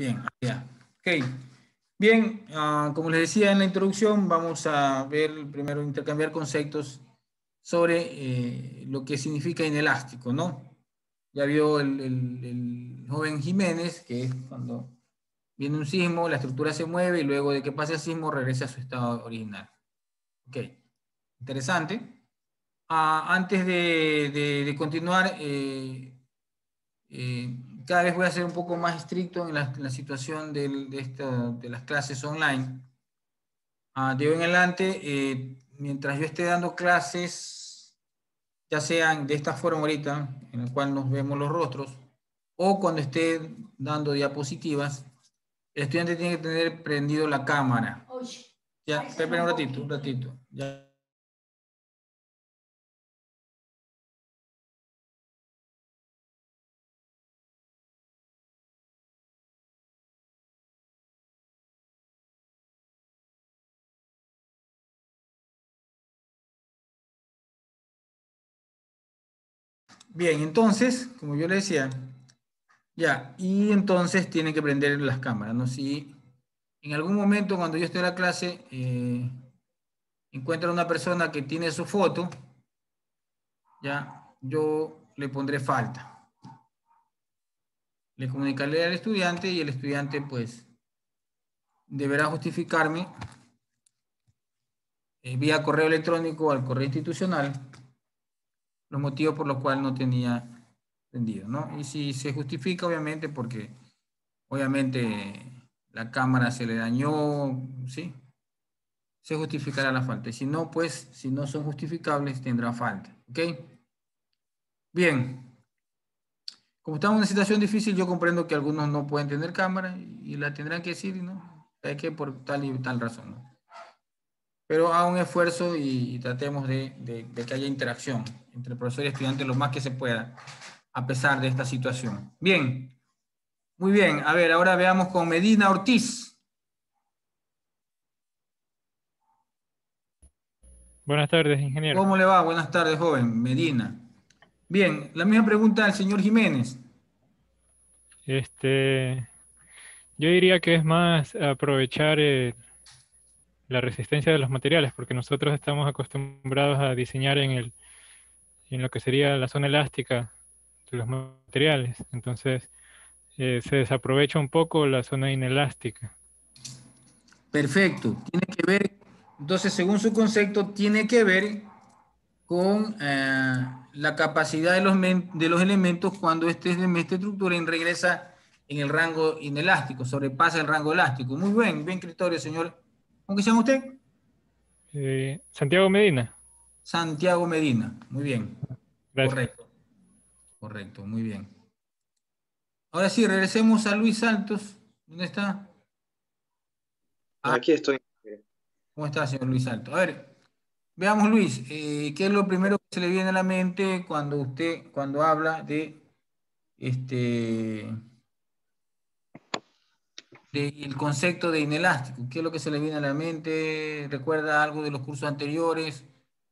Bien, ya. Ok. Bien, como les decía en la introducción, vamos a ver primero intercambiar conceptos sobre lo que significa inelástico, ¿no? Ya vio el joven Jiménez, que es cuando viene un sismo, la estructura se mueve y luego de que pase el sismo regresa a su estado original. Ok, interesante. Antes de continuar, cada vez voy a ser un poco más estricto en la situación de las clases online. De hoy en adelante, mientras yo esté dando clases, ya sean de esta forma ahorita, en la cual nos vemos los rostros, o cuando esté dando diapositivas, el estudiante tiene que tener prendido la cámara. Ya, espera un ratito. Ya. Bien, entonces, como yo le decía, ya, y entonces tienen que prender las cámaras, ¿no? Si en algún momento cuando yo esté en la clase encuentra una persona que tiene su foto, ya, yo le pondré falta. Le comunicaré al estudiante y el estudiante pues deberá justificarme vía correo electrónico al correo institucional los motivos por los cuales no tenía prendido, ¿no? Y si se justifica, obviamente, porque obviamente la cámara se le dañó, ¿sí? Se justificará la falta. Y si no, pues, si no son justificables, tendrá falta, ¿ok? Bien. Como estamos en una situación difícil, yo comprendo que algunos no pueden tener cámara y la tendrán que decir, ¿no? Es que por tal y tal razón, ¿no? Pero haga un esfuerzo y tratemos de que haya interacción entre profesor y estudiante lo más que se pueda, a pesar de esta situación. Bien, muy bien. A ver, ahora veamos con Medina Ortiz. Buenas tardes, ingeniero. ¿Cómo le va? Buenas tardes, joven. Medina. Bien, la misma pregunta al señor Jiménez. Este, yo diría que es más aprovechar la resistencia de los materiales, porque nosotros estamos acostumbrados a diseñar en lo que sería la zona elástica de los materiales. Entonces, se desaprovecha un poco la zona inelástica. Perfecto. Tiene que ver, entonces, según su concepto, tiene que ver con la capacidad de los elementos cuando esta estructura regresa en el rango inelástico, sobrepasa el rango elástico. Muy bien, bien criterio, señor. ¿Cómo que se llama usted? Santiago Medina, Santiago Medina. Muy bien. gracias. Correcto, correcto, muy bien. Ahora sí, regresemos a Luis Santos. ¿Dónde está? Ah, Aquí estoy. ¿cómo está, señor Luis Santos? A ver, veamos, Luis, ¿qué es lo primero que se le viene a la mente cuando habla de este, del concepto de inelástico? ¿Qué es lo que se le viene a la mente? ¿Recuerda algo de los cursos anteriores?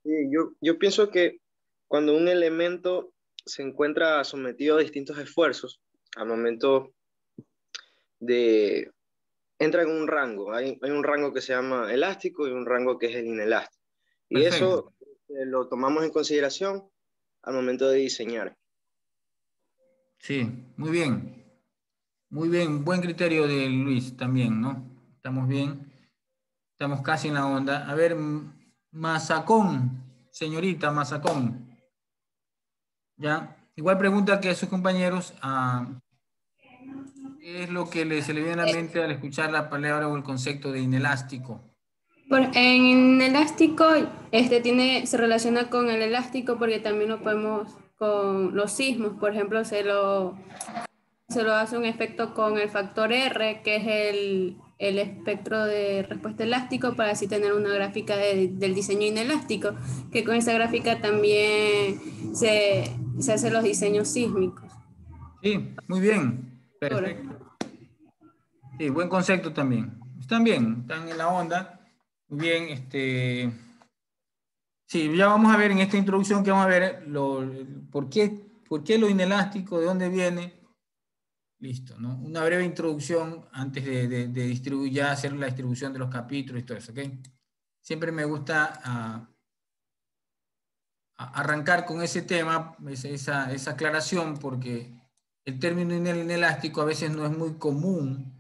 Sí, yo pienso que cuando un elemento se encuentra sometido a distintos esfuerzos, al momento de... entra en un rango. Hay un rango que se llama elástico y un rango que es el inelástico. Y Perfecto. eso lo tomamos en consideración al momento de diseñar. Sí, muy bien. Muy bien, buen criterio de Luis también, ¿no? Estamos bien. Estamos casi en la onda. A ver, Mazacón, señorita Mazacón, ¿ya? Igual pregunta que a sus compañeros, ¿qué es lo que se le viene a la mente al escuchar la palabra o el concepto de inelástico? En elástico, se relaciona con el elástico porque también lo podemos con los sismos, por ejemplo, se lo hace un efecto con el factor R, que es el espectro de respuesta elástico, para así tener una gráfica del diseño inelástico, que con esa gráfica también se hacen los diseños sísmicos. Sí, muy bien. Ahora, Perfecto. Sí, buen concepto también. Están bien, están en la onda. Muy bien, sí, ya vamos a ver en esta introducción que vamos a ver por qué lo inelástico, de dónde viene, Listo, ¿no? Una breve introducción antes de distribuir, ya hacer la distribución de los capítulos y todo eso, ¿ok? Siempre me gusta arrancar con ese tema, esa aclaración, porque el término inelástico a veces no es muy común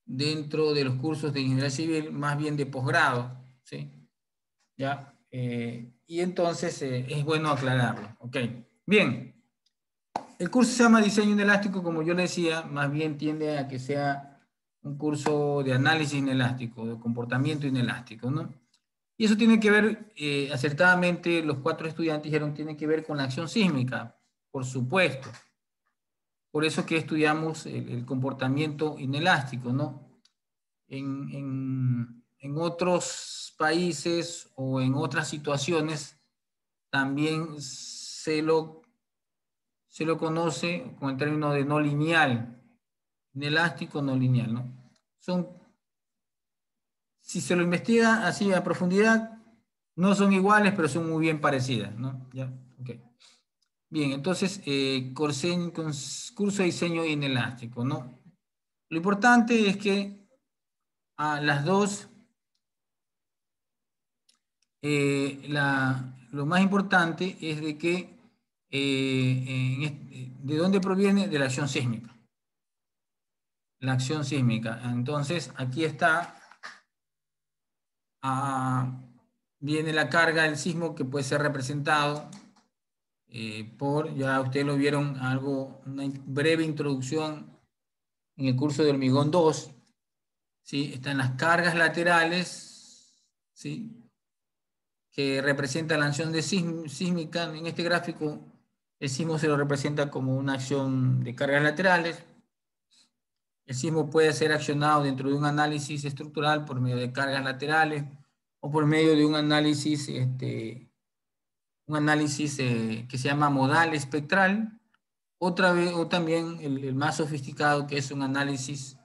dentro de los cursos de ingeniería civil, más bien de posgrado, ¿sí? ¿Ya? Y entonces es bueno aclararlo, ¿ok? Bien. El curso se llama Diseño Inelástico, como yo le decía, más bien tiende a que sea un curso de análisis inelástico, de comportamiento inelástico, ¿no? Y eso tiene que ver, acertadamente, los 4 estudiantes dijeron, tiene que ver con la acción sísmica, por supuesto. Por eso que estudiamos el comportamiento inelástico, ¿no? En otros países o en otras situaciones también se lo conoce con el término de no lineal, inelástico no lineal, ¿no? Si se lo investiga así a profundidad, no son iguales, pero son muy bien parecidas, ¿no? ¿Ya? Okay. Bien, entonces, curso de diseño inelástico, ¿no? Lo importante es que a las dos, lo más importante es de que, ¿de dónde proviene? De la acción sísmica. La acción sísmica. Entonces, aquí está, viene la carga del sismo que puede ser representado ya ustedes lo vieron, una breve introducción en el curso de hormigón 2, ¿sí? Están las cargas laterales, ¿sí? Que representan la acción sísmica. En este gráfico, el sismo se lo representa como una acción de cargas laterales. El sismo puede ser accionado dentro de un análisis estructural por medio de cargas laterales o por medio de un análisis, que se llama modal espectral, o también el más sofisticado, que es un análisis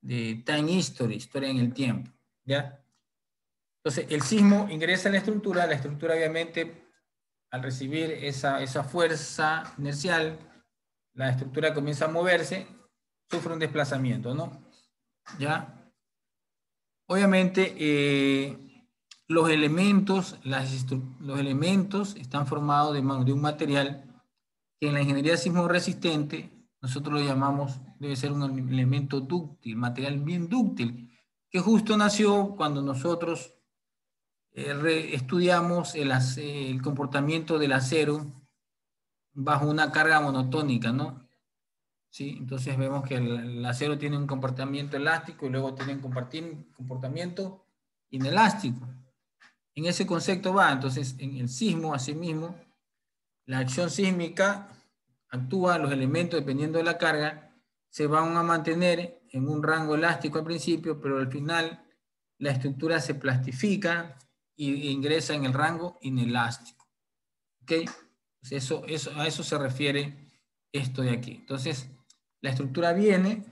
de time history, historia en el tiempo, ¿ya? Entonces, el sismo ingresa en la estructura obviamente, al recibir esa fuerza inercial, la estructura comienza a moverse, sufre un desplazamiento, ¿no? ¿Ya? Obviamente, los elementos están formados de un material que en la ingeniería sismo resistente nosotros lo llamamos, debe ser un elemento dúctil, material bien dúctil, que justo nació cuando nosotros estudiamos el comportamiento del acero bajo una carga monotónica, ¿no? ¿Sí? Entonces vemos que el acero tiene un comportamiento elástico y luego tiene un comportamiento inelástico. En ese concepto va, entonces en el sismo, asimismo, la acción sísmica actúa, los elementos, dependiendo de la carga, se van a mantener en un rango elástico al principio, pero al final la estructura se plastifica e ingresa en el rango inelástico. ¿Ok? Pues a eso se refiere esto de aquí. Entonces, la estructura viene,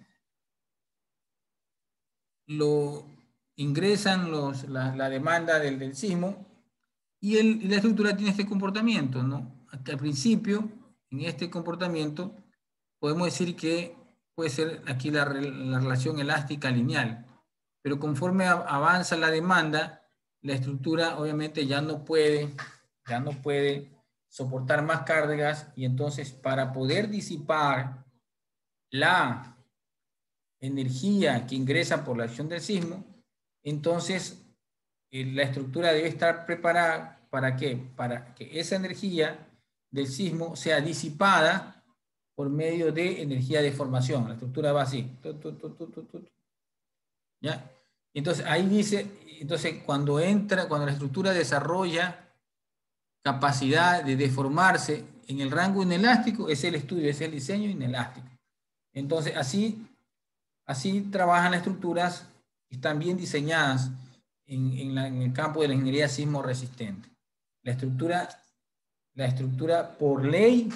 lo ingresan la demanda del sismo y la estructura tiene este comportamiento, ¿no? Hasta el principio, en este comportamiento, podemos decir que puede ser aquí la relación elástica lineal, pero conforme avanza la demanda, la estructura obviamente ya no puede soportar más cargas, y entonces para poder disipar la energía que ingresa por la acción del sismo, entonces la estructura debe estar preparada ¿para qué? Para que esa energía del sismo sea disipada por medio de energía de formación. La estructura va así. ¿Ya? Entonces ahí dice, cuando la estructura desarrolla capacidad de deformarse en el rango inelástico, es el estudio, es el diseño inelástico. Entonces así trabajan las estructuras que están bien diseñadas en el campo de la ingeniería sismo resistente. La estructura por ley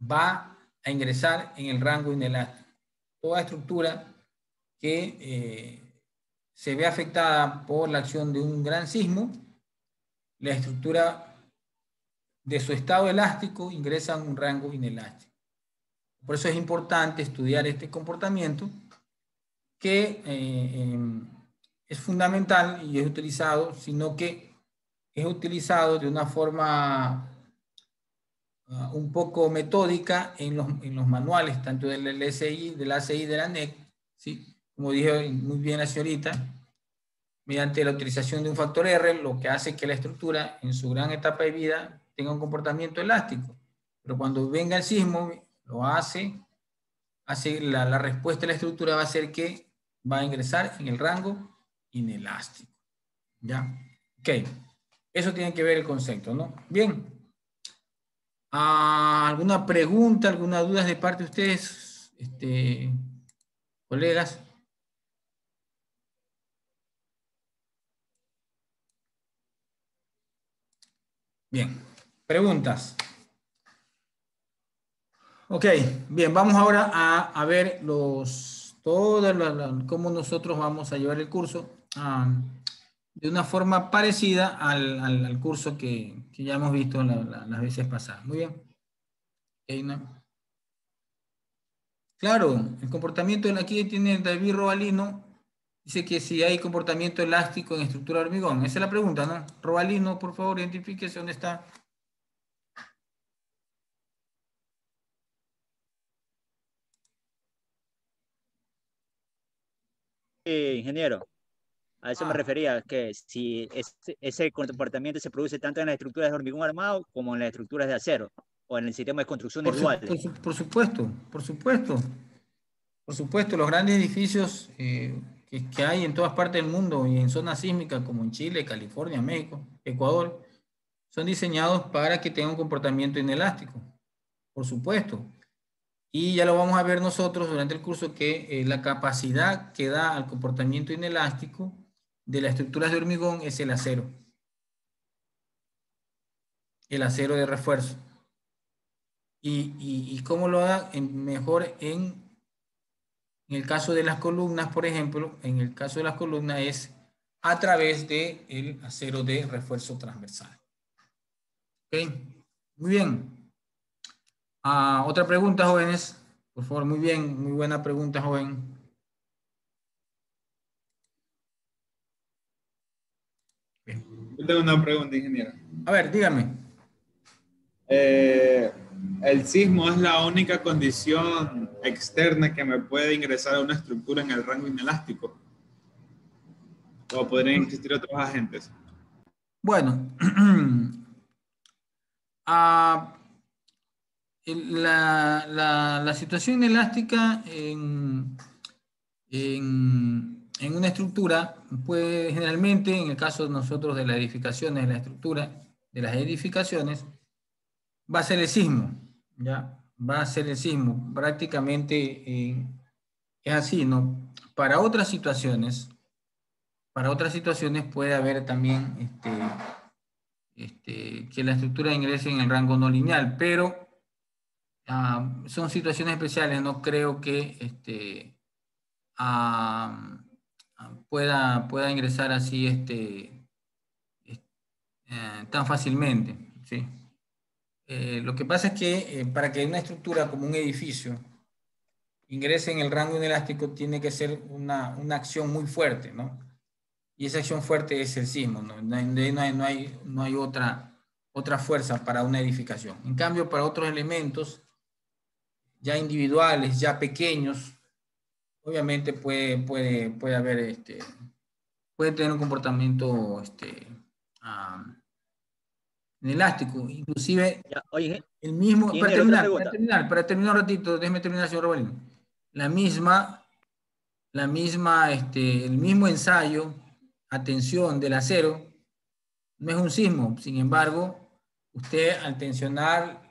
va a ingresar en el rango inelástico. Toda estructura que se ve afectada por la acción de un gran sismo, la estructura de su estado elástico ingresa en un rango inelástico. Por eso es importante estudiar este comportamiento que es fundamental y es utilizado, sino que es utilizado de una forma un poco metódica en los manuales, tanto del LSI, del ACI, de la NEC, ¿sí? Como dije muy bien la señorita, mediante la utilización de un factor R, lo que hace que la estructura en su gran etapa de vida tenga un comportamiento elástico. Pero cuando venga el sismo, lo hace la respuesta de la estructura va a ser que va a ingresar en el rango inelástico. ¿Ya? Ok. Eso tiene que ver el concepto, ¿no? Bien. ¿Alguna pregunta, alguna duda de parte de ustedes, colegas? Bien. Preguntas. Ok, bien, vamos ahora a ver cómo nosotros vamos a llevar el curso de una forma parecida al curso que ya hemos visto las veces pasadas. Muy bien. Okay, ¿no? Claro, el comportamiento aquí tiene David Robalino. Dice que si hay comportamiento elástico en estructura de hormigón. Esa es la pregunta, ¿no? Robalino, por favor, identifíquese dónde está. Ingeniero, a eso me refería, que si ese comportamiento se produce tanto en las estructuras de hormigón armado como en las estructuras de acero o en el sistema de construcciones duales. Por supuesto, por supuesto. Por supuesto, los grandes edificios que hay en todas partes del mundo y en zonas sísmicas como en Chile, California, México, Ecuador, son diseñados para que tengan un comportamiento inelástico, por supuesto. Y ya lo vamos a ver nosotros durante el curso que la capacidad que da al comportamiento inelástico de las estructuras de hormigón es el acero de refuerzo. ¿Y cómo lo da? Mejor en el caso de las columnas, por ejemplo, en el caso de las columnas es a través del acero de refuerzo transversal. ¿Ok? Muy bien. Otra pregunta, jóvenes. Por favor, muy bien. Muy buena pregunta, joven. Bien. Yo tengo una pregunta, ingeniero. A ver, dígame. ¿El sismo es la única condición externa que me puede ingresar a una estructura en el rango inelástico? ¿O podrían existir otros agentes? Bueno, la situación elástica en una estructura puede generalmente, en el caso de nosotros de las edificaciones, la estructura de las edificaciones, va a ser el sismo, ¿ya? Va a ser el sismo. Prácticamente es así, ¿no? Para otras situaciones puede haber también que la estructura ingrese en el rango no lineal, pero son situaciones especiales, no creo que pueda ingresar así tan fácilmente, ¿sí? Lo que pasa es que para que una estructura como un edificio ingrese en el rango inelástico tiene que ser una acción muy fuerte, ¿no? Y esa acción fuerte es el sismo, ¿no? No hay otra fuerza para una edificación. En cambio, para otros elementos ya individuales, ya pequeños, obviamente puede haber puede tener un comportamiento inelástico, inclusive Ya, oye, el mismo, ingeniero, para terminar un ratito, déjeme terminar, señor Robalino. El mismo ensayo, atención del acero, no es un sismo, sin embargo, usted al tensionar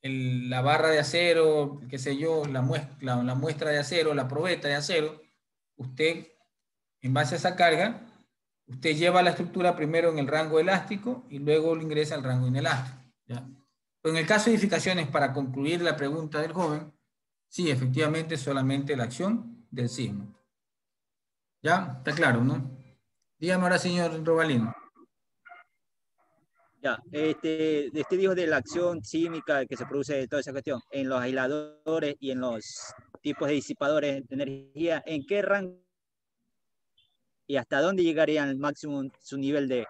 la barra de acero, qué sé yo, la muestra de acero, la probeta de acero, usted, en base a esa carga, usted lleva la estructura primero en el rango elástico y luego lo ingresa al rango inelástico, ¿ya? Pero en el caso de edificaciones, para concluir la pregunta del joven, sí, efectivamente, solamente la acción del sismo. ¿Ya? Está claro, ¿no? Dígame ahora, señor Robalino. Ya, este dijo de la acción sísmica que se produce de toda esa cuestión en los aisladores y en los tipos de disipadores de energía, ¿en qué rango y hasta dónde llegaría al máximo su nivel de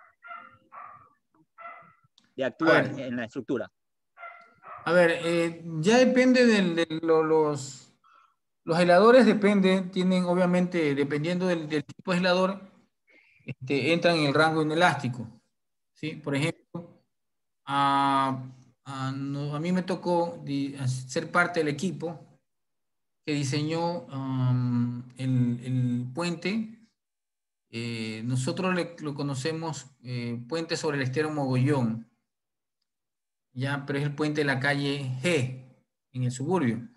actuar en la estructura? A ver, ya depende los aisladores, tienen obviamente, dependiendo del tipo de aislador, entran en el rango inelástico, ¿sí? Por ejemplo, a mí me tocó ser parte del equipo que diseñó el puente. Nosotros lo conocemos puente sobre el estero Mogollón, ya, pero es el puente de la calle G, en el suburbio.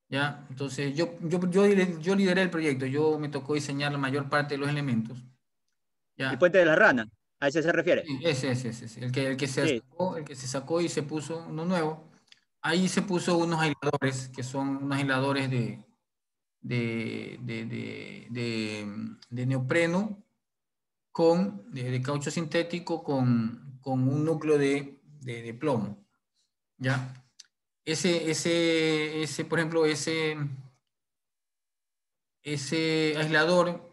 ¿Ya? Entonces, yo lideré el proyecto, yo me tocó diseñar la mayor parte de los elementos. ¿Ya? ¿El puente de la rana? ¿A ese se refiere? Sí, ese. El que Sí. se sacó y se puso uno nuevo. Ahí se puso unos aisladores, que son unos aisladores de neopreno de caucho sintético con un núcleo de plomo. ¿Ya? Por ejemplo, ese aislador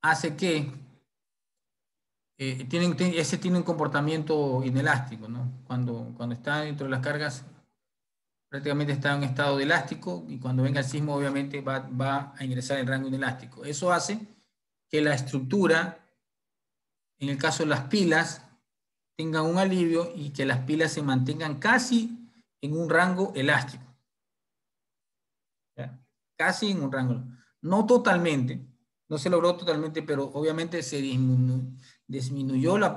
hace que ese tiene un comportamiento inelástico, ¿no? Cuando está dentro de las cargas, prácticamente está en estado de elástico, y cuando venga el sismo, obviamente va a ingresar en rango inelástico. Eso hace que la estructura, en el caso de las pilas, tenga un alivio y que las pilas se mantengan casi en un rango elástico. ¿Ya? Casi en un rango. No totalmente, no se logró totalmente, pero obviamente se disminuyó la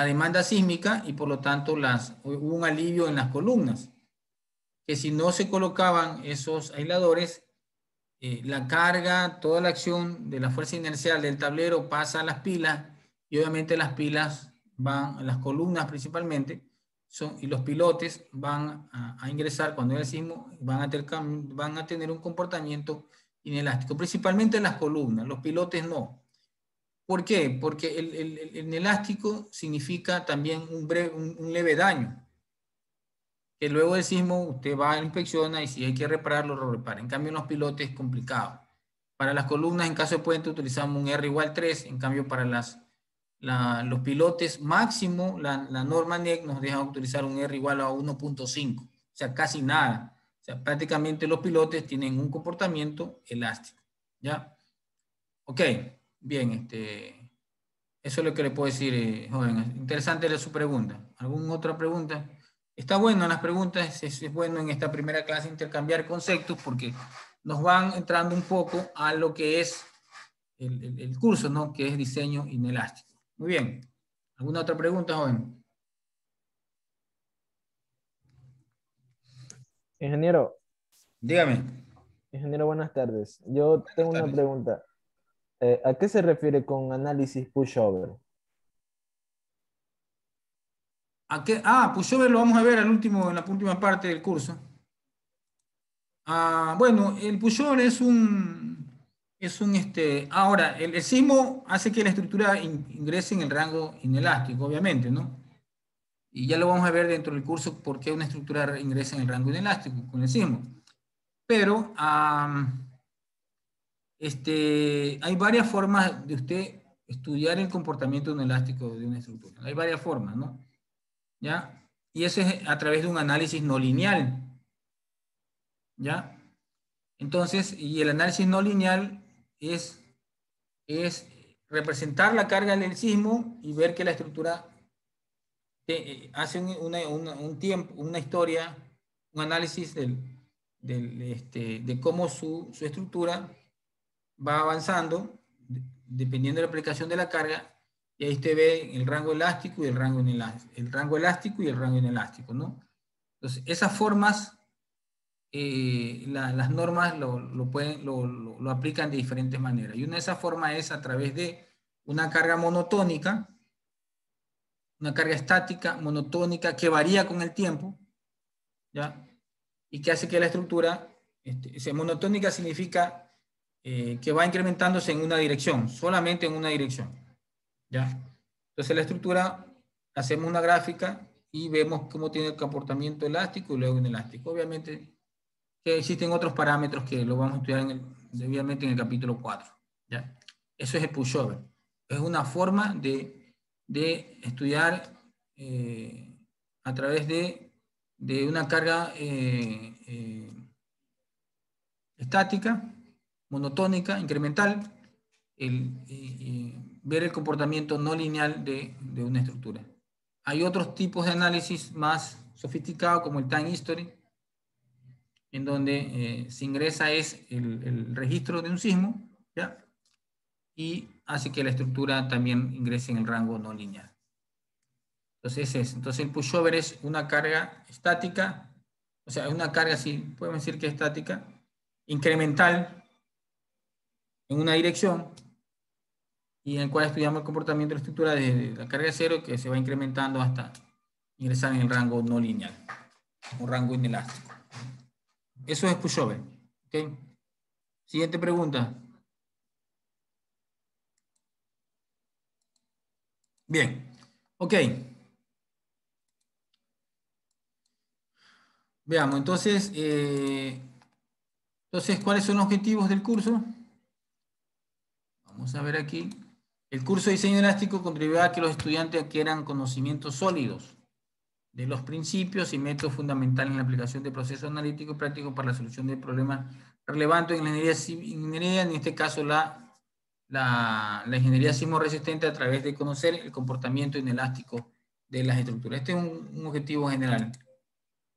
demanda sísmica, y por lo tanto hubo un alivio en las columnas, que si no se colocaban esos aisladores, la carga, toda la acción de la fuerza inercial del tablero pasa a las pilas, y obviamente las pilas van a las columnas principalmente, y los pilotes van a ingresar cuando hay el sismo, van a tener un comportamiento inelástico, principalmente las columnas, los pilotes no. ¿Por qué? Porque el inelástico significa también un leve daño, que luego del sismo usted va, inspecciona, y si hay que repararlo, lo repara. En cambio, en los pilotes es complicado. Para las columnas, en caso de puente, utilizamos un R igual 3, en cambio para los pilotes máximo, la norma NEC nos deja utilizar un R igual a 1.5, o sea, casi nada. O sea, prácticamente los pilotes tienen un comportamiento elástico. ¿Ya? Ok, bien, eso es lo que le puedo decir, joven. Interesante su pregunta. ¿Alguna otra pregunta? Está bueno en las preguntas, es bueno en esta primera clase intercambiar conceptos, porque nos van entrando un poco a lo que es el curso, ¿no? Que es diseño inelástico. Muy bien. ¿Alguna otra pregunta, joven? Ingeniero. Dígame. Ingeniero, buenas tardes. Yo tengo una pregunta. ¿A qué se refiere con análisis pushover? ¿A qué? Pushover lo vamos a ver en la última parte del curso. Bueno, el pushover ahora, el sismo hace que la estructura ingrese en el rango inelástico, obviamente, ¿no? Y ya lo vamos a ver dentro del curso por qué una estructura ingresa en el rango inelástico con el sismo. Pero hay varias formas de usted estudiar el comportamiento inelástico de una estructura. Hay varias formas, ¿no? ¿Ya? Y eso es a través de un análisis no lineal. ¿Ya? Entonces, y el análisis no lineal es representar la carga del sismo y ver que la estructura hace una historia, un análisis de cómo su estructura va avanzando dependiendo de la aplicación de la carga, y ahí usted ve el rango elástico y el rango inelástico, inelástico, ¿no? Entonces, esas formas, las normas lo aplican de diferentes maneras, y una de esas formas es a través de una carga monotónica, una carga estática monotónica que varía con el tiempo, ¿ya? Y que hace que la estructura, monotónica significa que va incrementándose en una dirección, solamente en una dirección. ¿Ya? Entonces la estructura, hacemos una gráfica y vemos cómo tiene el comportamiento elástico y luego inelástico. Obviamente que existen otros parámetros que lo vamos a estudiar obviamente en el capítulo 4. ¿Ya? Eso es el pushover. Es una forma de estudiar a través de una carga estática, monotónica, incremental, ver el comportamiento no lineal de una estructura. Hay otros tipos de análisis más sofisticados como el time history, en donde se ingresa el registro de un sismo, ¿ya? Y hace que la estructura también ingrese en el rango no lineal. Entonces el pushover es una carga estática, o sea, una carga, sí, podemos decir que estática, incremental en una dirección, y en el cual estudiamos el comportamiento de la estructura desde la carga cero, que se va incrementando hasta ingresar en el rango no lineal, o rango inelástico. Eso es pushover. ¿Okay? Siguiente pregunta. Bien. Ok. Veamos, entonces, ¿cuáles son los objetivos del curso? Vamos a ver aquí. El curso de diseño elástico contribuirá a que los estudiantes adquieran conocimientos sólidos de los principios y métodos fundamentales en la aplicación de procesos analíticos y prácticos para la solución de problemas relevantes en la ingeniería, en este caso la ingeniería sismo resistente, a través de conocer el comportamiento inelástico de las estructuras. Este es un objetivo general.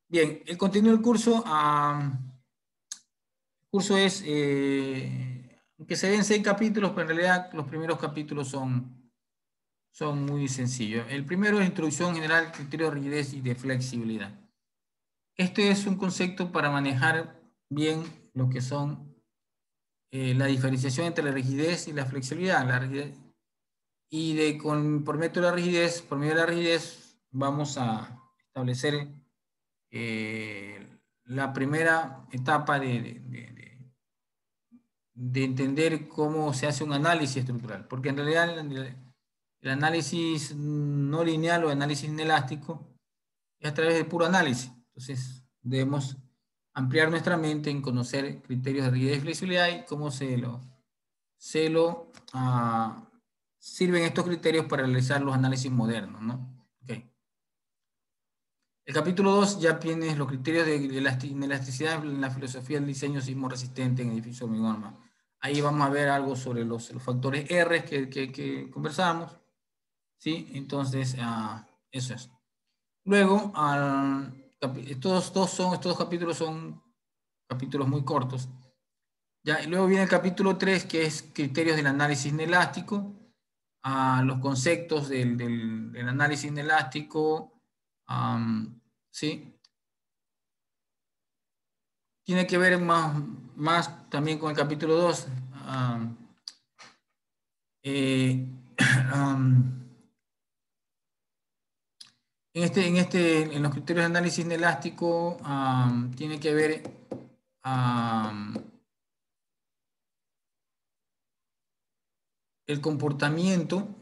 Bien, el contenido del curso, es, que se ven 6 capítulos, pero en realidad los primeros capítulos son muy sencillos. El primero es introducción general, criterio de rigidez y de flexibilidad. Este es un concepto para manejar bien lo que son la diferenciación entre la rigidez y la flexibilidad. La rigidez, y por método de la rigidez, por medio de la rigidez, vamos a establecer la primera etapa de entender cómo se hace un análisis estructural, porque en realidad el análisis no lineal o análisis inelástico es a través del puro análisis. Entonces debemos ampliar nuestra mente en conocer criterios de rigidez y flexibilidad y cómo sirven estos criterios para realizar los análisis modernos, ¿no? Okay. El capítulo 2 ya tiene los criterios de elasticidad en la filosofía del diseño sismo resistente en edificio de hormigón. Ahí vamos a ver algo sobre los factores R que conversamos, ¿sí? Entonces, eso es. Luego, estos dos capítulos son capítulos muy cortos. Ya, y luego viene el capítulo 3, que es criterios del análisis inelástico, los conceptos del análisis inelástico, ¿sí? Tiene que ver más también con el capítulo 2. En los criterios de análisis inelástico tiene que ver el comportamiento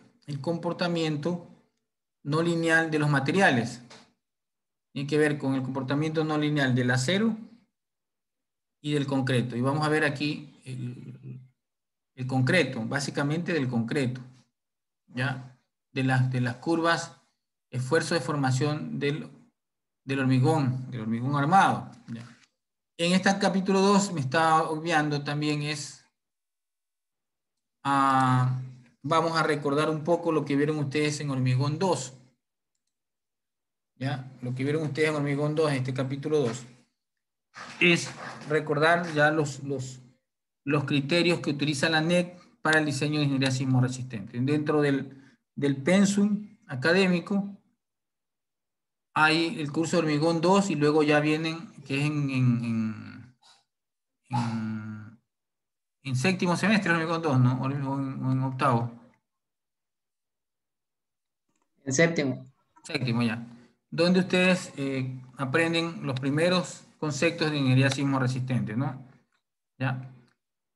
no lineal de los materiales. Tiene que ver con el comportamiento no lineal del acero y del concreto. Y vamos a ver aquí el concreto, básicamente del concreto, ¿ya? De las curvas, esfuerzo de formación del hormigón armado, ¿ya? En este capítulo 2 me está obviando también vamos a recordar un poco lo que vieron ustedes en hormigón 2. ¿Ya? Lo que vieron ustedes en hormigón 2, en este capítulo 2, es recordar ya los criterios que utiliza la NEC para el diseño de ingeniería sismo resistente. Dentro del pensum académico hay el curso de hormigón 2 y luego ya vienen, que es en séptimo semestre, hormigón 2, ¿no? O en octavo. En séptimo. Séptimo, ya. Donde ustedes aprenden los primeros conceptos de ingeniería sismo resistente, ¿no? ¿Ya?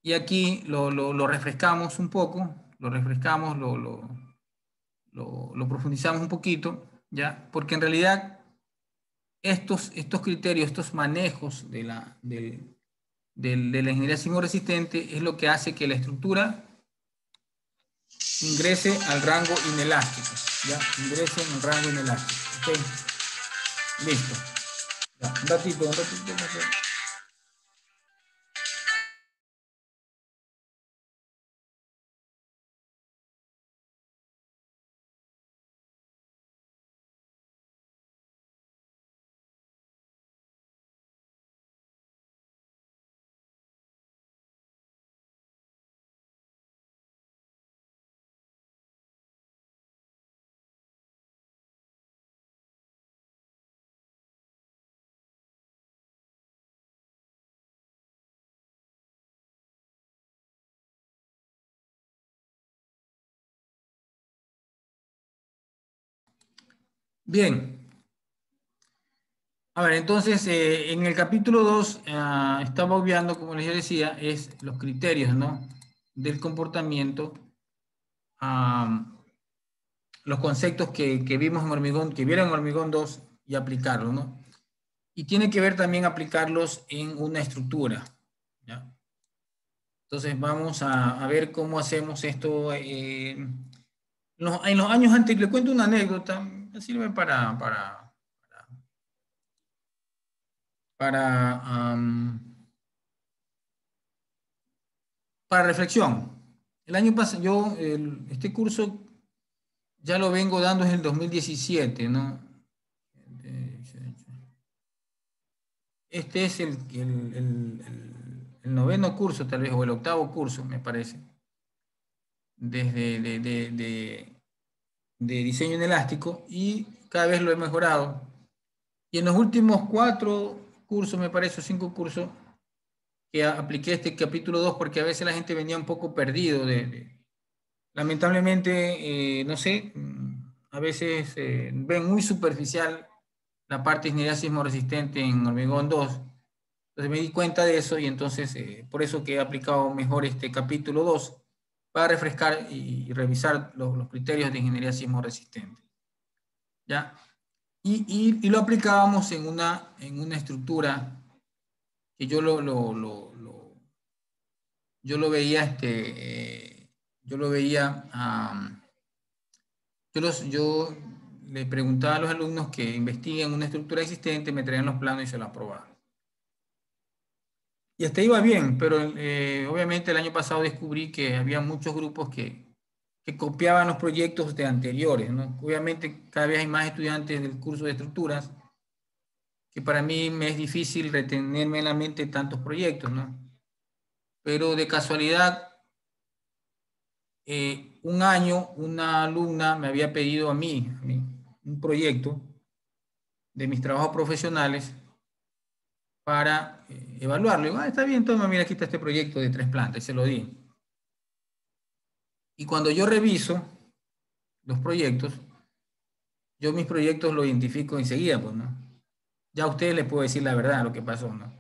Y aquí lo refrescamos un poco, lo refrescamos, lo profundizamos un poquito, ¿ya? Porque en realidad estos criterios, estos manejos de la ingeniería sismo-resistente es lo que hace que la estructura ingrese al rango inelástico, ¿ya? Ingrese en el rango inelástico, ¿ok? Listo. Ya, un ratito, no sé. Bien. A ver, entonces, en el capítulo 2 estaba obviando, como les decía, es los criterios, ¿no? Del comportamiento, los conceptos que vimos en hormigón, que vieron en hormigón 2 y aplicarlos, ¿no? Y tiene que ver también aplicarlos en una estructura, ¿ya? Entonces vamos a ver cómo hacemos esto. En los años anteriores, le cuento una anécdota, me sirve para reflexión. El año pasado, este curso ya lo vengo dando desde el 2017, ¿no? Este es el noveno curso, tal vez, o el octavo curso, me parece, desde de diseño inelástico, y cada vez lo he mejorado. Y en los últimos 4 cursos, me parece, 5 cursos, que apliqué este capítulo 2 porque a veces la gente venía un poco perdido. Lamentablemente, no sé, a veces ven muy superficial la parte de ingeniería sismo resistente en hormigón 2. Entonces me di cuenta de eso y entonces por eso que he aplicado mejor este capítulo 2 para refrescar y revisar los criterios de ingeniería sismo resistente. ¿Ya? Y lo aplicábamos en una estructura que yo lo veía, yo le preguntaba a los alumnos que investiguen una estructura existente, me traían los planos y se los aprobaban. Y hasta iba bien, pero obviamente el año pasado descubrí que había muchos grupos que copiaban los proyectos de anteriores, ¿no? Obviamente cada vez hay más estudiantes del curso de estructuras, que para mí me es difícil retenerme en la mente tantos proyectos, ¿no? Pero de casualidad, un año una alumna me había pedido a mí un proyecto de mis trabajos profesionales para evaluarlo. Y, está bien, toma, mira, aquí está este proyecto de 3 plantas, y se lo di. Y cuando yo reviso los proyectos, yo mis proyectos los identifico enseguida, pues, ¿no? Ya a ustedes les puedo decir la verdad, lo que pasó, ¿no?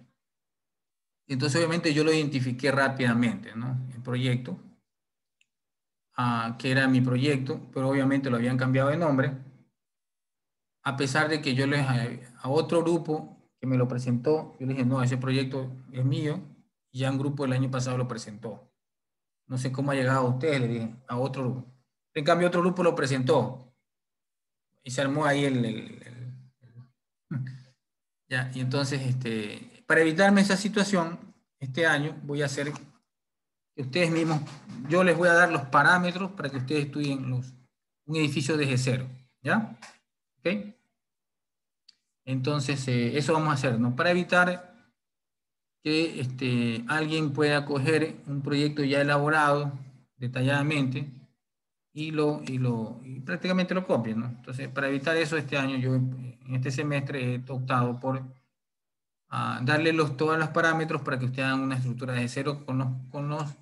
Entonces, obviamente, yo lo identifiqué rápidamente, ¿no? El proyecto, que era mi proyecto, pero obviamente lo habían cambiado de nombre, a pesar de que yo a otro grupo que me lo presentó, yo le dije, no, ese proyecto es mío, y ya un grupo el año pasado lo presentó. No sé cómo ha llegado a ustedes, le dije, a otro grupo. En cambio, otro grupo lo presentó, y se armó ahí ya, y entonces, para evitarme esa situación, este año voy a hacer que ustedes mismos, yo les voy a dar los parámetros para que ustedes estudien un edificio desde cero, ¿ya? ¿Ok? Entonces, eso vamos a hacer, ¿no? Para evitar que alguien pueda coger un proyecto ya elaborado detalladamente y prácticamente lo copie, ¿no? Entonces, para evitar eso, este año yo, en este semestre, he optado por darle todos los parámetros para que ustedes hagan una estructura de cero con los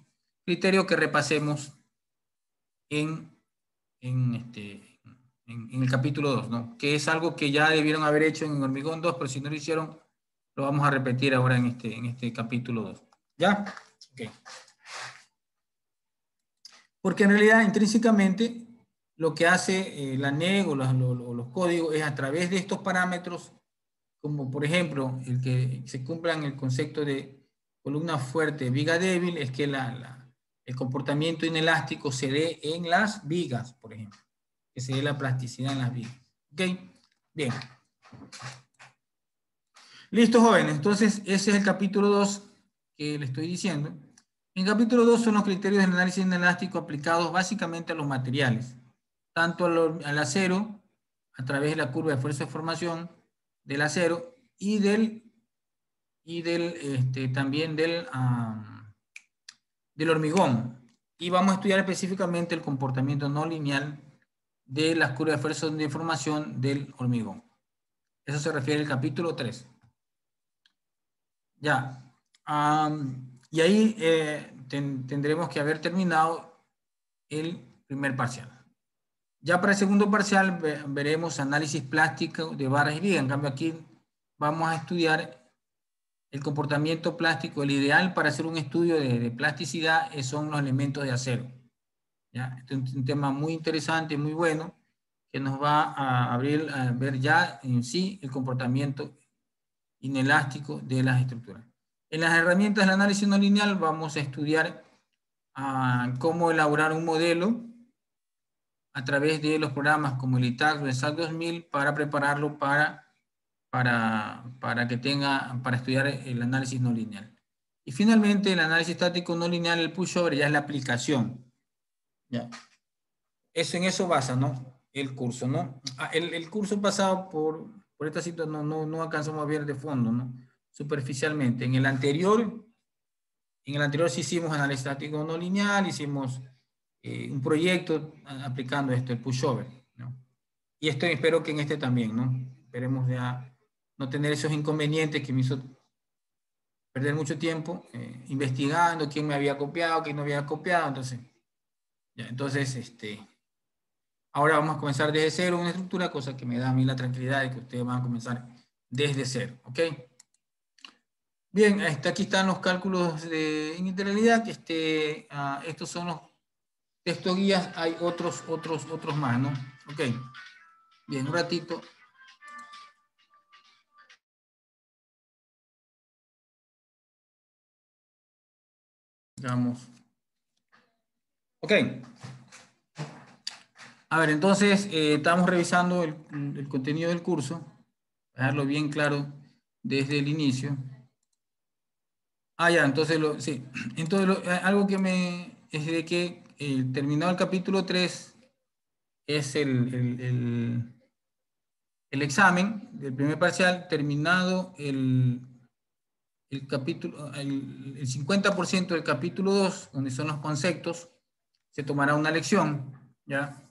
criterios que repasemos en el capítulo 2, ¿no? Que es algo que ya debieron haber hecho en hormigón 2, pero si no lo hicieron, lo vamos a repetir ahora en este capítulo 2. ¿Ya? Ok. Porque en realidad, intrínsecamente, lo que hace la NEG o los códigos es a través de estos parámetros, como por ejemplo, el que se cumplan el concepto de columna fuerte, viga débil, es que el comportamiento inelástico se dé en las vigas, por ejemplo, que se dé la plasticidad en las vigas. ¿Ok? Bien. Listo, jóvenes. Entonces, ese es el capítulo 2 que le estoy diciendo. En el capítulo 2 son los criterios del análisis inelástico aplicados básicamente a los materiales, tanto al acero, a través de la curva de fuerza de formación del acero y también del hormigón. Y vamos a estudiar específicamente el comportamiento no lineal de las curvas de fuerza de formación del hormigón. Eso se refiere al capítulo 3. Ya. Y ahí tendremos que haber terminado el primer parcial. Ya para el segundo parcial veremos análisis plástico de barras y vigas. En cambio aquí vamos a estudiar el comportamiento plástico. El ideal para hacer un estudio de plasticidad son los elementos de acero. ¿Ya? Este es un tema muy interesante, muy bueno, que nos va a abrir a ver ya en sí el comportamiento inelástico de las estructuras. En las herramientas del análisis no lineal vamos a estudiar cómo elaborar un modelo a través de los programas como el ITAC o el SAC 2000 para prepararlo para estudiar el análisis no lineal. Y finalmente el análisis estático no lineal, el pushover, ya es la aplicación. ¿Ya? En eso basa, ¿no? El curso, ¿no? El curso pasado por esta situación no alcanzamos a ver de fondo, ¿no? Superficialmente. En el anterior sí hicimos análisis estático no lineal, hicimos un proyecto aplicando esto, el pushover, ¿no? Y esto espero que en este también, ¿no? Esperemos ya no tener esos inconvenientes que me hizo perder mucho tiempo investigando quién me había copiado, quién no había copiado, entonces, ahora vamos a comenzar desde cero una estructura, cosa que me da a mí la tranquilidad de que ustedes van a comenzar desde cero, ¿ok? Bien, aquí están los cálculos de integralidad, estos son los textos guías, hay otros más, ¿no? Ok, bien, un ratito. Vamos. Ok. A ver, entonces, estamos revisando el contenido del curso, para dejarlo bien claro desde el inicio. Ya, entonces, sí. Entonces, algo que es de que terminado el capítulo 3 es el examen del primer parcial, terminado el capítulo, el 50% del capítulo 2, donde son los conceptos, se tomará una lección, ¿ya?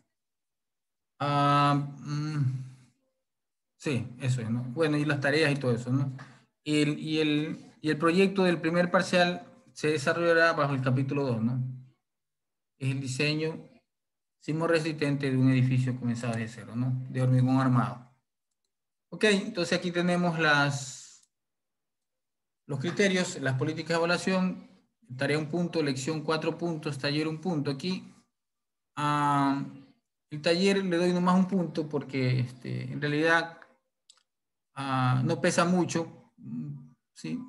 Sí, eso es, ¿no? Bueno, y las tareas y todo eso, ¿no? Y el proyecto del primer parcial se desarrollará bajo el capítulo 2, ¿no? Es el diseño sismo-resistente de un edificio comenzado desde cero, ¿no? De hormigón armado. Ok, entonces aquí tenemos los criterios, las políticas de evaluación, tarea 1 punto, lección 4 puntos, taller 1 punto. Aquí, el taller le doy nomás 1 punto porque en realidad no pesa mucho, ¿sí?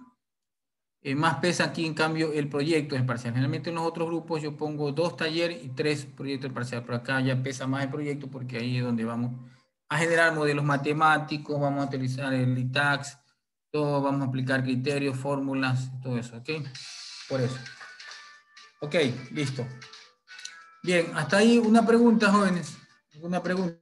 Más pesa aquí, en cambio, el proyecto del parcial. Generalmente en los otros grupos yo pongo 2 talleres y 3 proyectos del parcial, pero acá ya pesa más el proyecto porque ahí es donde vamos a generar modelos matemáticos, vamos a utilizar el ITAX, todo, vamos a aplicar criterios, fórmulas, todo eso, ¿ok? Por eso. Ok, listo. Bien, hasta ahí una pregunta, jóvenes. ¿Alguna pregunta?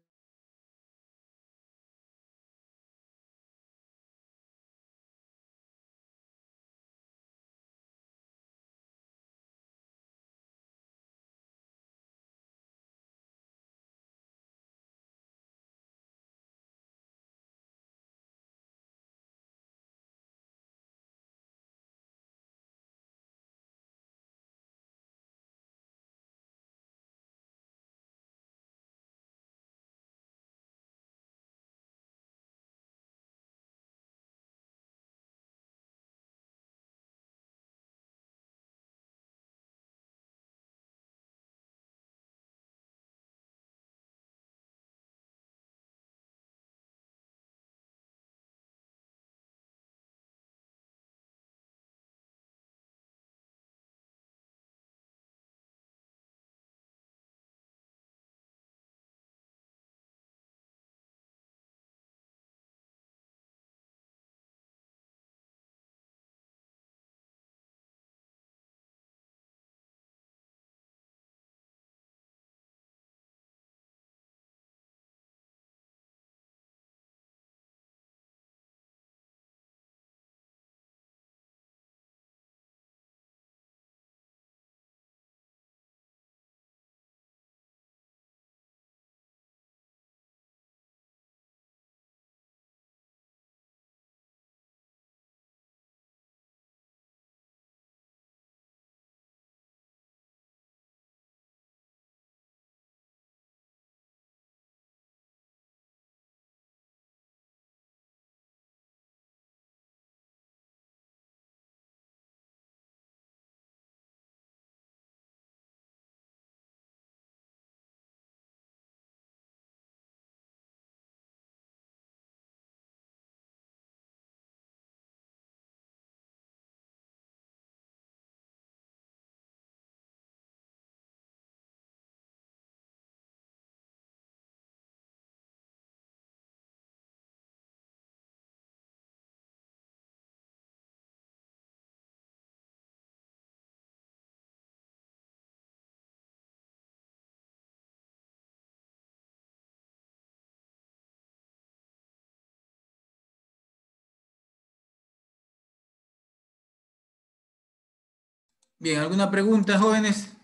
Bien, ¿alguna pregunta, jóvenes?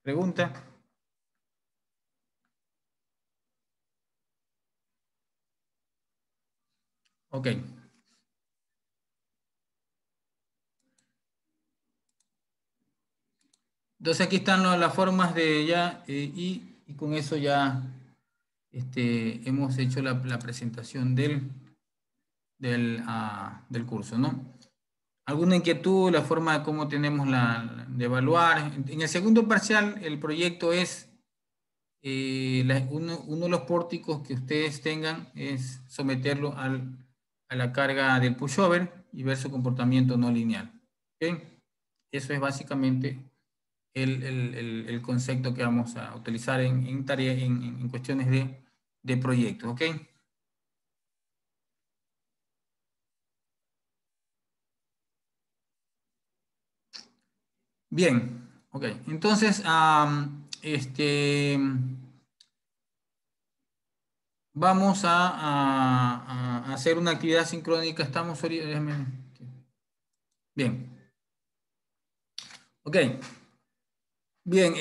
¿Pregunta? Ok. Entonces aquí están las formas de ya, y con eso ya hemos hecho la presentación del curso, ¿no? ¿Alguna inquietud, la forma de cómo tenemos de evaluar? En el segundo parcial, el proyecto es, uno de los pórticos que ustedes tengan es someterlo a la carga del pushover y ver su comportamiento no lineal. ¿Ok? Eso es básicamente el concepto que vamos a utilizar en cuestiones de proyectos. ¿Ok? Bien, ok. Entonces, vamos a hacer una actividad sincrónica. Estamos bien. Ok. Bien,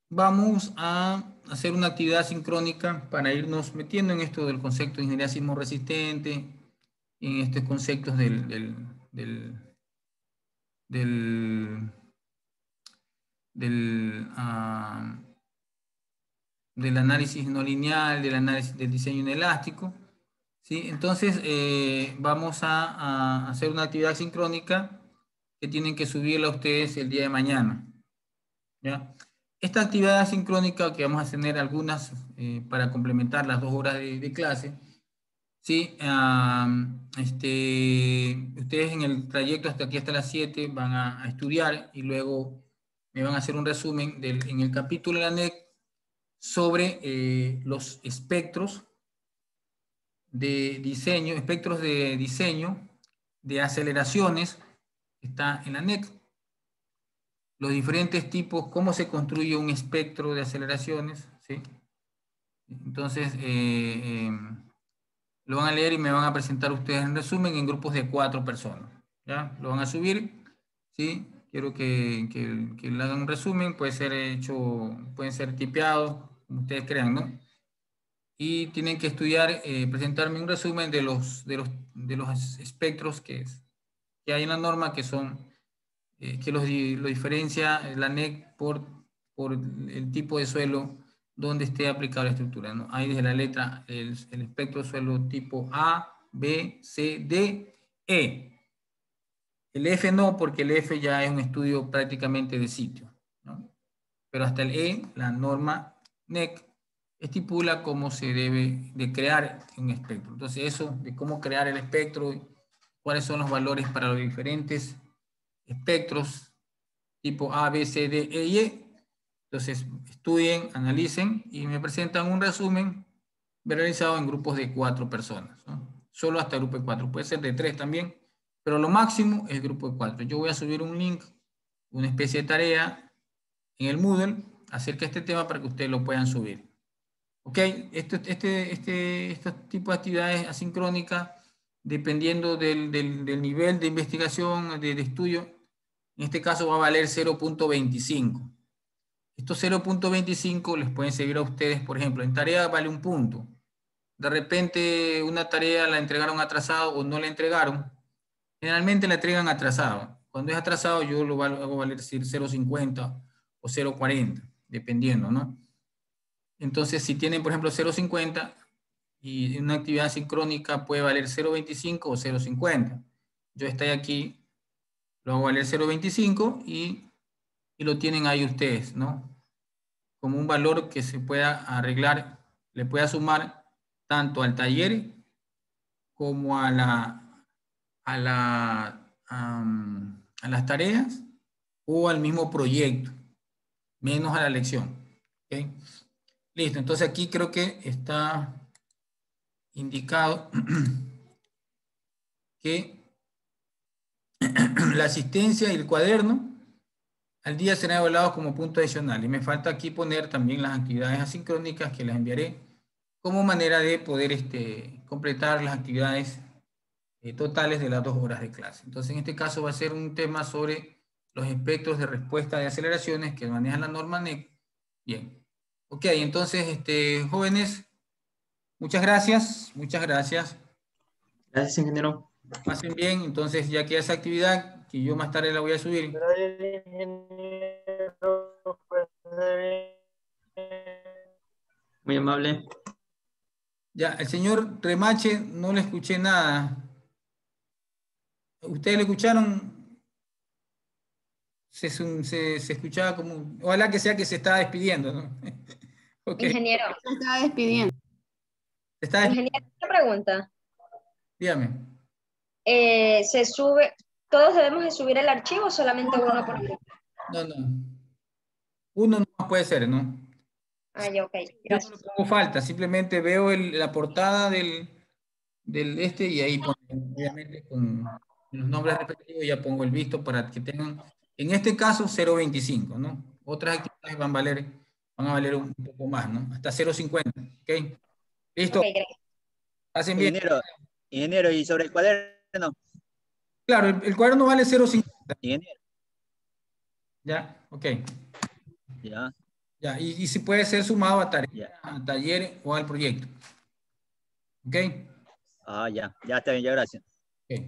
vamos a hacer una actividad sincrónica para irnos metiendo en esto del concepto de ingeniería sismo resistente, en estos conceptos del análisis no lineal, del análisis del diseño inelástico, ¿sí? Entonces, vamos a hacer una actividad sincrónica que tienen que subirla ustedes el día de mañana, ¿ya? Esta actividad sincrónica que vamos a tener algunas para complementar las 2 horas de clase, ¿sí? Ustedes en el trayecto hasta aquí, hasta las 7, van a estudiar y luego me van a hacer un resumen en el capítulo de la NEC sobre los espectros de diseño de aceleraciones que está en la NEC. Los diferentes tipos, cómo se construye un espectro de aceleraciones, ¿sí? Entonces, lo van a leer y me van a presentar ustedes en resumen en grupos de 4 personas, ¿ya? Lo van a subir, ¿sí? Quiero que le hagan un resumen, puede ser hecho, pueden ser tipeados, como ustedes crean, ¿no? Y tienen que estudiar, presentarme un resumen de los espectros que hay en la norma, que son, que lo diferencia la NEC por el tipo de suelo donde esté aplicada la estructura, ¿no? Hay desde la letra el espectro de suelo tipo A, B, C, D, E. El F no, porque el F ya es un estudio prácticamente de sitio, ¿no? Pero hasta el E, la norma NEC, estipula cómo se debe de crear un espectro. Entonces, eso de cómo crear el espectro, cuáles son los valores para los diferentes espectros tipo A, B, C, D, E y E. Entonces, estudien, analicen y me presentan un resumen realizado en grupos de 4 personas, ¿no? Solo hasta el grupo de 4. Puede ser de 3 también, pero lo máximo es el grupo de 4. Yo voy a subir un link, una especie de tarea en el Moodle acerca de este tema para que ustedes lo puedan subir. Ok, estos tipos de actividades asincrónicas, dependiendo del nivel de investigación, de estudio, en este caso va a valer 0.25. Estos 0.25 les pueden servir a ustedes, por ejemplo, en tarea vale 1 punto. De repente una tarea la entregaron atrasado o no la entregaron. Generalmente la entregan atrasado. Cuando es atrasado yo lo hago valer 0.50 o 0.40, dependiendo, ¿no? Entonces, si tienen, por ejemplo, 0.50 y una actividad sincrónica puede valer 0.25 o 0.50. Yo estoy aquí, lo hago valer 0.25 y lo tienen ahí ustedes, ¿no? Como un valor que se pueda arreglar, le pueda sumar tanto al taller como a las tareas o al mismo proyecto, menos a la lección. ¿Okay? Listo, entonces aquí creo que está indicado que la asistencia y el cuaderno al día serán evaluados como punto adicional. Y me falta aquí poner también las actividades asincrónicas que las enviaré como manera de poder completar las actividades totales de las 2 horas de clase. Entonces, en este caso va a ser un tema sobre los espectros de respuesta de aceleraciones que maneja la norma NEC. Bien. Ok, entonces, jóvenes, muchas gracias. Muchas gracias. Gracias, ingeniero. Pasen bien. Entonces, ya queda esa actividad, que yo más tarde la voy a subir. Muy amable. Ya, el señor Remache, no le escuché nada. ¿Ustedes le escucharon? Se escuchaba como... Ojalá que sea que se estaba despidiendo, ¿no? Okay. Ingeniero. Se estaba despidiendo. Se está despidiendo. Ingeniero, una pregunta. Dígame. ¿Se sube, todos debemos de subir el archivo o solamente uno por grupo? No, no. Uno no puede ser, ¿no? Ah, ya, ok. Yo no Gracias. le pongo falta, simplemente veo la portada del y ahí pongo, obviamente con los nombres repetidos ya pongo el visto para que tengan, en este caso 0.25, ¿no? Otras actividades van a valer un poco más, ¿no? Hasta 0.50, ¿ok? ¿Listo? Ok, gracias. Hacen bien. Ingeniero, ¿y sobre el cuaderno? Claro, el cuaderno vale 0.50. Ingeniero. Ya, ok. Ya. Ya, y si puede ser sumado a tareas, a talleres o al proyecto. ¿Ok? Ah, ya está bien, ya, gracias. Ok.